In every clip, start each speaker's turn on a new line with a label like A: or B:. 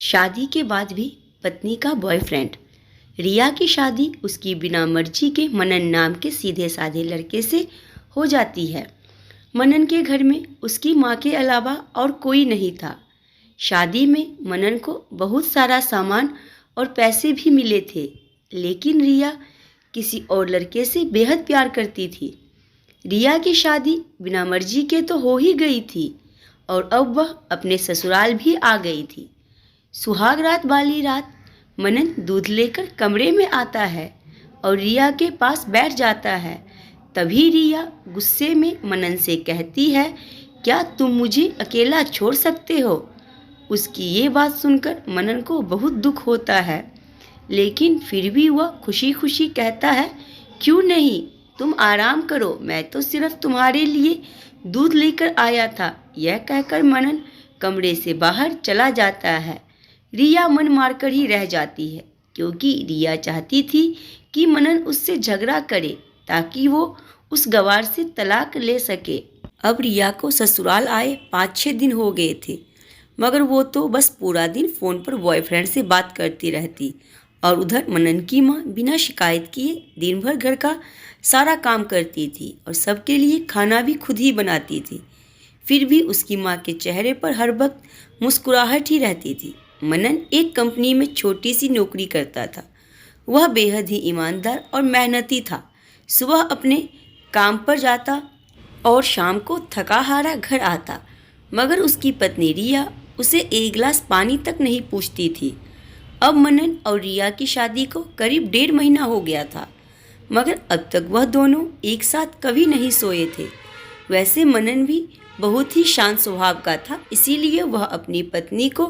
A: शादी के बाद भी पत्नी का बॉयफ्रेंड। रिया की शादी उसकी बिना मर्जी के मनन नाम के सीधे साधे लड़के से हो जाती है। मनन के घर में उसकी माँ के अलावा और कोई नहीं था। शादी में मनन को बहुत सारा सामान और पैसे भी मिले थे, लेकिन रिया किसी और लड़के से बेहद प्यार करती थी। रिया की शादी बिना मर्जी के तो हो ही गई थी और अब वह अपने ससुराल भी आ गई थी। सुहाग रात वाली रात मनन दूध लेकर कमरे में आता है और रिया के पास बैठ जाता है। तभी रिया गुस्से में मनन से कहती है, क्या तुम मुझे अकेला छोड़ सकते हो? उसकी ये बात सुनकर मनन को बहुत दुख होता है, लेकिन फिर भी वह खुशी खुशी कहता है, क्यों नहीं, तुम आराम करो, मैं तो सिर्फ तुम्हारे लिए दूध लेकर आया था। यह कहकर मनन कमरे से बाहर चला जाता है। रिया मन मारकर ही रह जाती है, क्योंकि रिया चाहती थी कि मनन उससे झगड़ा करे ताकि वो उस गवार से तलाक ले सके। अब रिया को ससुराल आए 5-6 दिन हो गए थे, मगर वो तो बस पूरा दिन फ़ोन पर बॉयफ्रेंड से बात करती रहती और उधर मनन की माँ बिना शिकायत किए दिन भर घर का सारा काम करती थी और सबके लिए खाना भी खुद ही बनाती थी। फिर भी उसकी माँ के चेहरे पर हर वक्त मुस्कुराहट ही रहती थी। मनन एक कंपनी में छोटी सी नौकरी करता था। वह बेहद ही ईमानदार और मेहनती था। सुबह अपने काम पर जाता और शाम को थका हारा घर आता, मगर उसकी पत्नी रिया उसे एक गिलास पानी तक नहीं पूछती थी। अब मनन और रिया की शादी को करीब 1.5 महीना हो गया था, मगर अब तक वह दोनों एक साथ कभी नहीं सोए थे। वैसे मनन भी बहुत ही शांत स्वभाव का था, इसीलिए वह अपनी पत्नी को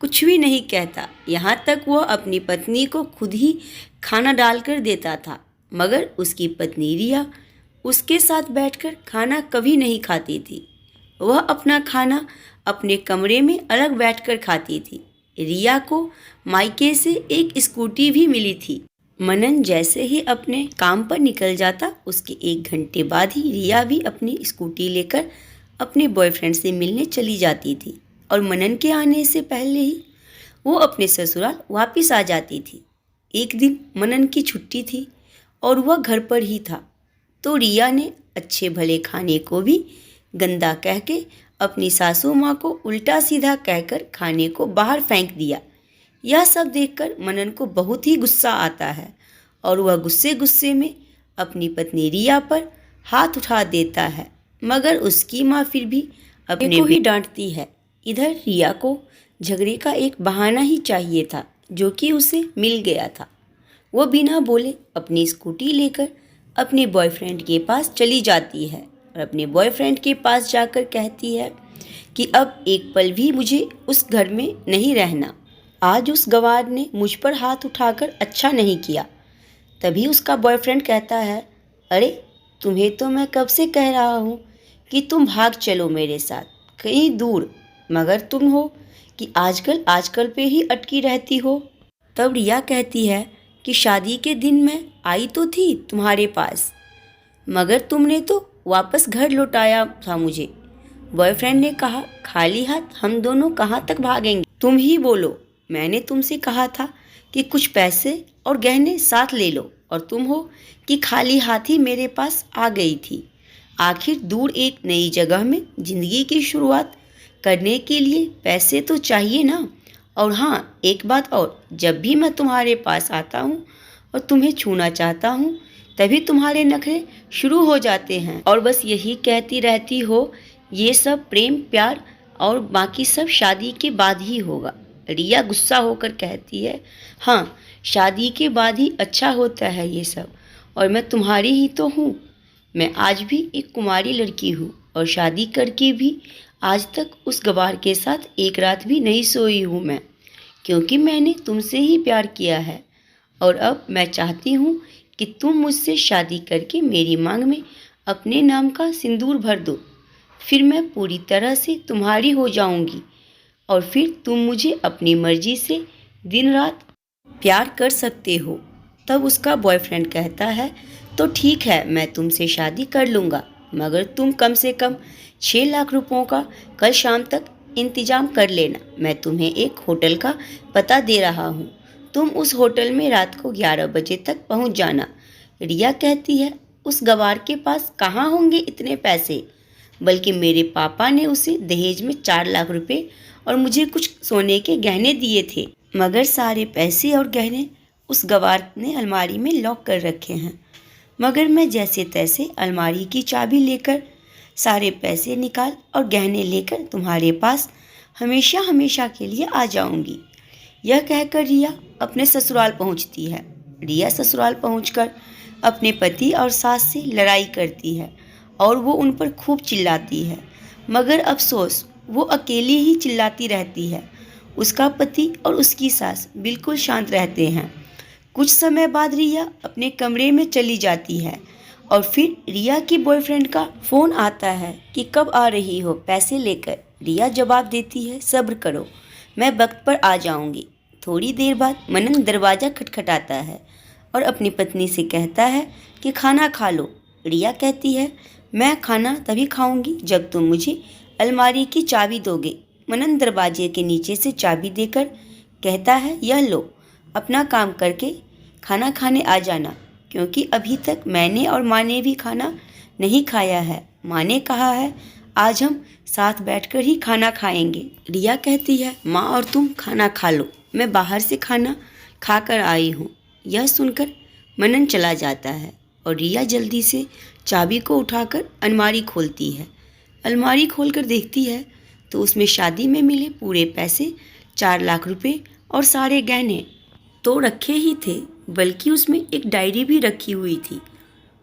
A: कुछ भी नहीं कहता। यहाँ तक वह अपनी पत्नी को खुद ही खाना डालकर देता था, मगर उसकी पत्नी रिया उसके साथ बैठकर खाना कभी नहीं खाती थी। वह अपना खाना अपने कमरे में अलग बैठकर खाती थी। रिया को मायके से एक स्कूटी भी मिली थी। मनन जैसे ही अपने काम पर निकल जाता, उसके 1 घंटे बाद ही रिया भी अपनी स्कूटी लेकर अपने बॉयफ्रेंड से मिलने चली जाती थी और मनन के आने से पहले ही वो अपने ससुराल वापस आ जाती थी। एक दिन मनन की छुट्टी थी और वह घर पर ही था, तो रिया ने अच्छे भले खाने को भी गंदा कह के अपनी सासू माँ को उल्टा सीधा कहकर खाने को बाहर फेंक दिया। यह सब देखकर मनन को बहुत ही गुस्सा आता है और वह गुस्से गुस्से में अपनी पत्नी रिया पर हाथ उठा देता है, मगर उसकी माँ फिर भी अपने को ही डांटती है। इधर रिया को झगड़े का एक बहाना ही चाहिए था, जो कि उसे मिल गया था। वो बिना बोले अपनी स्कूटी लेकर अपने बॉयफ्रेंड के पास चली जाती है और अपने बॉयफ्रेंड के पास जाकर कहती है कि अब एक पल भी मुझे उस घर में नहीं रहना। आज उस गवार ने मुझ पर हाथ उठाकर अच्छा नहीं किया। तभी उसका बॉयफ्रेंड कहता है, अरे तुम्हें तो मैं कब से कह रहा हूँ कि तुम भाग चलो मेरे साथ कहीं दूर, मगर तुम हो कि आजकल पे ही अटकी रहती हो। तब रिया कहती है कि शादी के दिन मैं आई तो थी तुम्हारे पास, मगर तुमने तो वापस घर लौटाया था मुझे। बॉयफ्रेंड ने कहा, खाली हाथ हम दोनों कहाँ तक भागेंगे? तुम ही बोलो, मैंने तुमसे कहा था कि कुछ पैसे और गहने साथ ले लो, और तुम हो कि खाली हाथ ही मेरे पास आ गई थी। आखिर दूर एक नई जगह में ज़िंदगी की शुरुआत करने के लिए पैसे तो चाहिए ना। और हाँ, एक बात और, जब भी मैं तुम्हारे पास आता हूँ और तुम्हें छूना चाहता हूँ, तभी तुम्हारे नखरे शुरू हो जाते हैं और बस यही कहती रहती हो, ये सब प्रेम प्यार और बाकी सब शादी के बाद ही होगा। रिया गुस्सा होकर कहती है, हाँ, शादी के बाद ही अच्छा होता है ये सब, और मैं तुम्हारी ही तो हूँ। मैं आज भी एक कुंवारी लड़की हूँ और शादी करके भी आज तक उस गवार के साथ एक रात भी नहीं सोई हूँ मैं, क्योंकि मैंने तुमसे ही प्यार किया है। और अब मैं चाहती हूँ कि तुम मुझसे शादी करके मेरी मांग में अपने नाम का सिंदूर भर दो, फिर मैं पूरी तरह से तुम्हारी हो जाऊंगी और फिर तुम मुझे अपनी मर्जी से दिन रात प्यार कर सकते हो। तब उसका बॉयफ्रेंड कहता है, तो ठीक है, मैं तुमसे शादी कर लूँगा, मगर तुम कम से कम 6 लाख रुपयों का कल शाम तक इंतजाम कर लेना, मैं तुम्हें एक होटल का पता दे रहा हूँ। तुम उस होटल में रात को 11 बजे तक पहुँच जाना। रिया कहती है, उस गवार के पास कहाँ होंगे इतने पैसे, बल्कि मेरे पापा ने उसे दहेज में 4 लाख रुपए और मुझे कुछ सोने के गहने दिए थे, मगर सारे पैसे और गहने उस गवार ने अलमारी में लॉक कर रखे हैं। मगर मैं जैसे तैसे अलमारी की चाबी लेकर सारे पैसे निकाल और गहने लेकर तुम्हारे पास हमेशा हमेशा के लिए आ जाऊंगी। यह कहकर रिया अपने ससुराल पहुंचती है। रिया ससुराल पहुंचकर अपने पति और सास से लड़ाई करती है और वो उन पर खूब चिल्लाती है, मगर अफसोस वो अकेली ही चिल्लाती रहती है। उसका पति और उसकी सास बिल्कुल शांत रहते हैं। कुछ समय बाद रिया अपने कमरे में चली जाती है और फिर रिया की बॉयफ्रेंड का फ़ोन आता है कि कब आ रही हो पैसे लेकर। रिया जवाब देती है, सब्र करो, मैं वक्त पर आ जाऊंगी। थोड़ी देर बाद मनन दरवाज़ा खटखटाता है और अपनी पत्नी से कहता है कि खाना खा लो। रिया कहती है, मैं खाना तभी खाऊंगी जब तुम मुझे अलमारी की चाबी दोगे। मनन दरवाजे के नीचे से चाबी देकर कहता है, यह लो, अपना काम करके खाना खाने आ जाना, क्योंकि अभी तक मैंने और माँ ने भी खाना नहीं खाया है। माँ ने कहा है आज हम साथ बैठकर ही खाना खाएंगे। रिया कहती है, माँ और तुम खाना खा लो, मैं बाहर से खाना खाकर आई हूँ। यह सुनकर मनन चला जाता है और रिया जल्दी से चाबी को उठाकर अलमारी खोलती है। अलमारी खोलकर देखती है तो उसमें शादी में मिले पूरे पैसे, 4 लाख रुपए और सारे गहने तो रखे ही थे, बल्कि उसमें एक डायरी भी रखी हुई थी।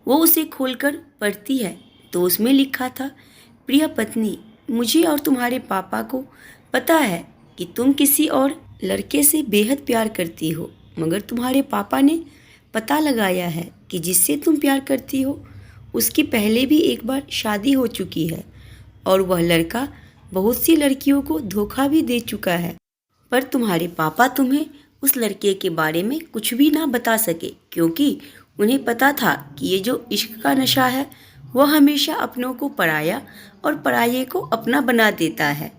A: वो उसे खोलकर पढ़ती है तो उसमें लिखा था, प्रिय पत्नी, मुझे और तुम्हारे पापा को पता है कि तुम किसी और लड़के से बेहद प्यार करती हो, मगर तुम्हारे पापा ने पता लगाया है कि जिससे तुम प्यार करती हो उसकी पहले भी एक बार शादी हो चुकी है और वह लड़का बहुत सी लड़कियों को धोखा भी दे चुका है। पर तुम्हारे पापा तुम्हें उस लड़के के बारे में कुछ भी ना बता सके, क्योंकि उन्हें पता था कि ये जो इश्क का नशा है वह हमेशा अपनों को पराया और पराये को अपना बना देता है।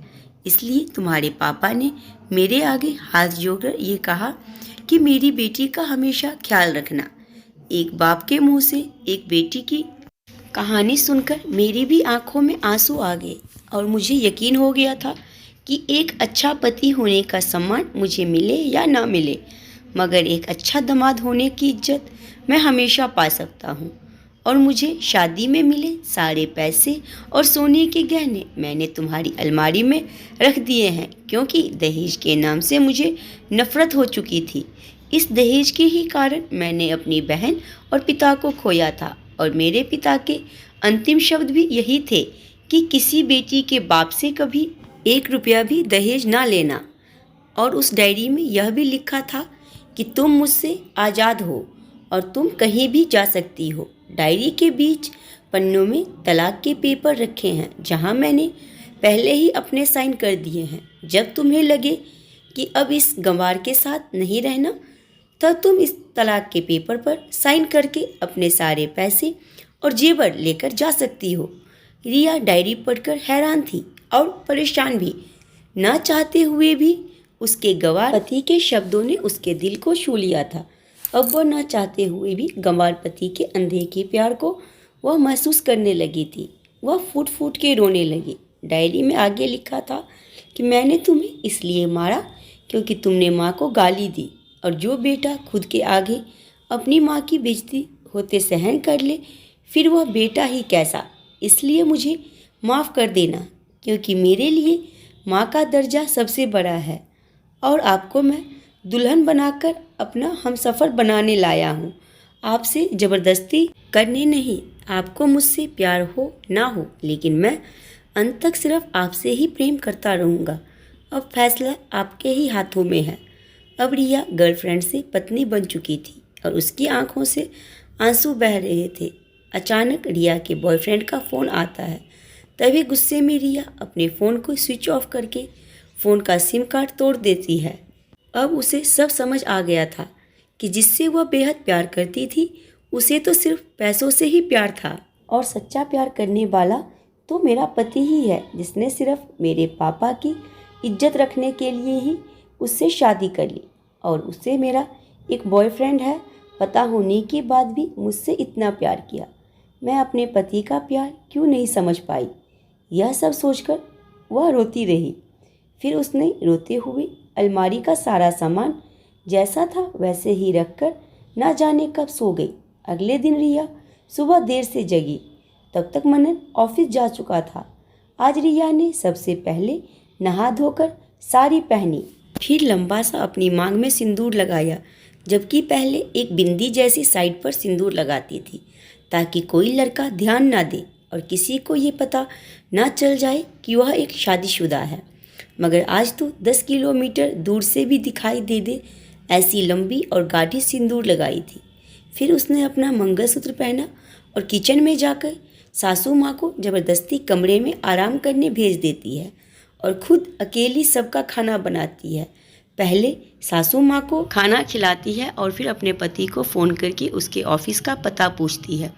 A: इसलिए तुम्हारे पापा ने मेरे आगे हाथ जोड़कर ये कहा कि मेरी बेटी का हमेशा ख्याल रखना। एक बाप के मुंह से एक बेटी की कहानी सुनकर मेरी भी आंखों में आंसू आ गए और मुझे यकीन हो गया था कि एक अच्छा पति होने का सम्मान मुझे मिले या ना मिले, मगर एक अच्छा दामाद होने की इज्जत मैं हमेशा पा सकता हूँ। और मुझे शादी में मिले सारे पैसे और सोने के गहने मैंने तुम्हारी अलमारी में रख दिए हैं, क्योंकि दहेज के नाम से मुझे नफरत हो चुकी थी। इस दहेज के ही कारण मैंने अपनी बहन और पिता को खोया था और मेरे पिता के अंतिम शब्द भी यही थे कि किसी बेटी के बाप से कभी 1 रुपया भी दहेज ना लेना। और उस डायरी में यह भी लिखा था कि तुम मुझसे आज़ाद हो और तुम कहीं भी जा सकती हो। डायरी के बीच पन्नों में तलाक के पेपर रखे हैं, जहां मैंने पहले ही अपने साइन कर दिए हैं। जब तुम्हें लगे कि अब इस गंवार के साथ नहीं रहना, तब तुम इस तलाक के पेपर पर साइन करके अपने सारे पैसे और जेवर लेकर जा सकती हो। रिया डायरी पढ़कर हैरान थी और परेशान भी। ना चाहते हुए भी उसके गंवार पति के शब्दों ने उसके दिल को छू लिया था। अब वह ना चाहते हुए भी गंवार पति के अनदेखे प्यार को वह महसूस करने लगी थी। वह फूट फूट के रोने लगी। डायरी में आगे लिखा था कि मैंने तुम्हें इसलिए मारा क्योंकि तुमने माँ को गाली दी, और जो बेटा खुद के आगे अपनी माँ की बेइज्जती होते सहन कर ले, फिर वह बेटा ही कैसा। इसलिए मुझे माफ़ कर देना, क्योंकि मेरे लिए माँ का दर्जा सबसे बड़ा है और आपको मैं दुल्हन बनाकर अपना हमसफ़र बनाने लाया हूँ। आपसे ज़बरदस्ती करने नहीं। आपको मुझसे प्यार हो ना हो, लेकिन मैं अंत तक सिर्फ आपसे ही प्रेम करता रहूँगा। अब फैसला आपके ही हाथों में है। अब रिया गर्लफ्रेंड से पत्नी बन चुकी थी और उसकी आंखों से आंसू बह रहे थे। अचानक रिया के बॉयफ्रेंड का फ़ोन आता है। तभी गुस्से में रिया अपने फ़ोन को स्विच ऑफ करके फ़ोन का सिम कार्ड तोड़ देती है। अब उसे सब समझ आ गया था कि जिससे वह बेहद प्यार करती थी, उसे तो सिर्फ पैसों से ही प्यार था और सच्चा प्यार करने वाला तो मेरा पति ही है जिसने सिर्फ मेरे पापा की इज्जत रखने के लिए ही उससे शादी कर ली, और उससे मेरा एक बॉयफ्रेंड है पता होने के बाद भी मुझसे इतना प्यार किया। मैं अपने पति का प्यार क्यों नहीं समझ पाई। यह सब सोचकर वह रोती रही। फिर उसने रोते हुए अलमारी का सारा सामान जैसा था वैसे ही रखकर ना जाने कब सो गई। अगले दिन रिया सुबह देर से जगी। तब तक मनन ऑफिस जा चुका था। आज रिया ने सबसे पहले नहा धोकर साड़ी पहनी, फिर लंबा सा अपनी मांग में सिंदूर लगाया, जबकि पहले एक बिंदी जैसी साइड पर सिंदूर लगाती थी ताकि कोई लड़का ध्यान ना दे और किसी को ये पता ना चल जाए कि वह एक शादीशुदा है। मगर आज तो 10 किलोमीटर दूर से भी दिखाई दे ऐसी लंबी और गाढ़ी सिंदूर लगाई थी। फिर उसने अपना मंगलसूत्र पहना और किचन में जाकर सासू माँ को ज़बरदस्ती कमरे में आराम करने भेज देती है और खुद अकेली सबका खाना बनाती है। पहले सासू माँ को खाना खिलाती है और फिर अपने पति को फ़ोन करके उसके ऑफिस का पता पूछती है।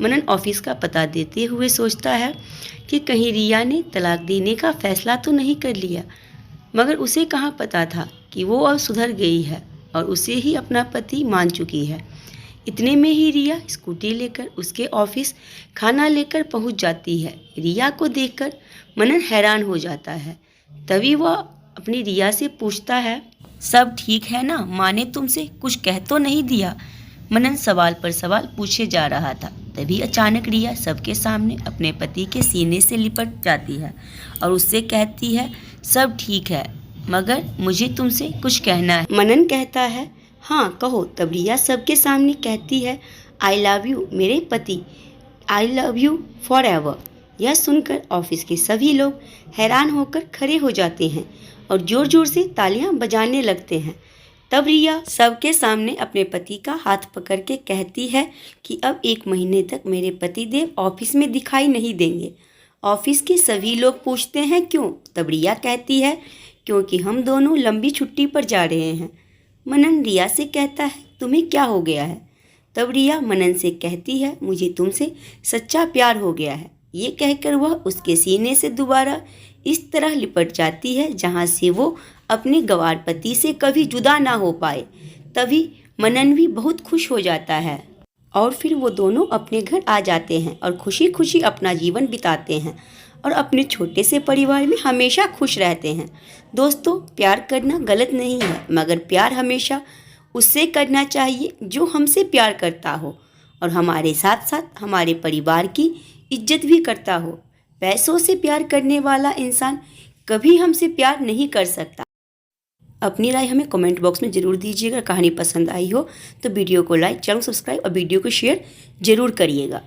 A: मनन ऑफिस का पता देते हुए सोचता है कि कहीं रिया ने तलाक देने का फ़ैसला तो नहीं कर लिया, मगर उसे कहाँ पता था कि वो अब सुधर गई है और उसे ही अपना पति मान चुकी है। इतने में ही रिया स्कूटी लेकर उसके ऑफिस खाना लेकर पहुंच जाती है। रिया को देखकर मनन हैरान हो जाता है। तभी वह अपनी रिया से पूछता है, सब ठीक है ना? माँ ने तुमसे कुछ कह तो नहीं दिया? मनन सवाल पर सवाल पूछे जा रहा था। तभी अचानक रिया सबके सामने अपने पति के सीने से लिपट जाती है और उससे कहती है, सब ठीक है मगर मुझे तुमसे कुछ कहना है। मनन कहता है, हाँ कहो। तब रिया सबके सामने कहती है, आई लव यू मेरे पति, I love you for ever. यह सुनकर ऑफिस के सभी लोग हैरान होकर खड़े हो जाते हैं और ज़ोर ज़ोर से तालियां बजाने लगते हैं। तब रिया सबके सामने अपने पति का हाथ पकड़ के कहती है कि अब 1 महीने तक मेरे पतिदेव ऑफिस में दिखाई नहीं देंगे। ऑफिस के सभी लोग पूछते हैं क्यों? तब रिया कहती है, क्योंकि हम दोनों लंबी छुट्टी पर जा रहे हैं। मनन रिया से कहता है, तुम्हें क्या हो गया है? तब रिया मनन से कहती है, मुझे तुमसे सच्चा प्यार हो गया है। ये कहकर वह उसके सीने से दोबारा इस तरह लिपट जाती है जहाँ से वो अपने गंवार पति से कभी जुदा ना हो पाए। तभी मनन भी बहुत खुश हो जाता है और फिर वो दोनों अपने घर आ जाते हैं और खुशी खुशी अपना जीवन बिताते हैं और अपने छोटे से परिवार में हमेशा खुश रहते हैं। दोस्तों, प्यार करना गलत नहीं है, मगर प्यार हमेशा उससे करना चाहिए जो हमसे प्यार करता हो और हमारे साथ साथ हमारे परिवार की इज्जत भी करता हो। पैसों से प्यार करने वाला इंसान कभी हमसे प्यार नहीं कर सकता। अपनी राय हमें कमेंट बॉक्स में ज़रूर दीजिएगा। कहानी पसंद आई हो तो वीडियो को लाइक, चैनल सब्सक्राइब और वीडियो को शेयर ज़रूर करिएगा।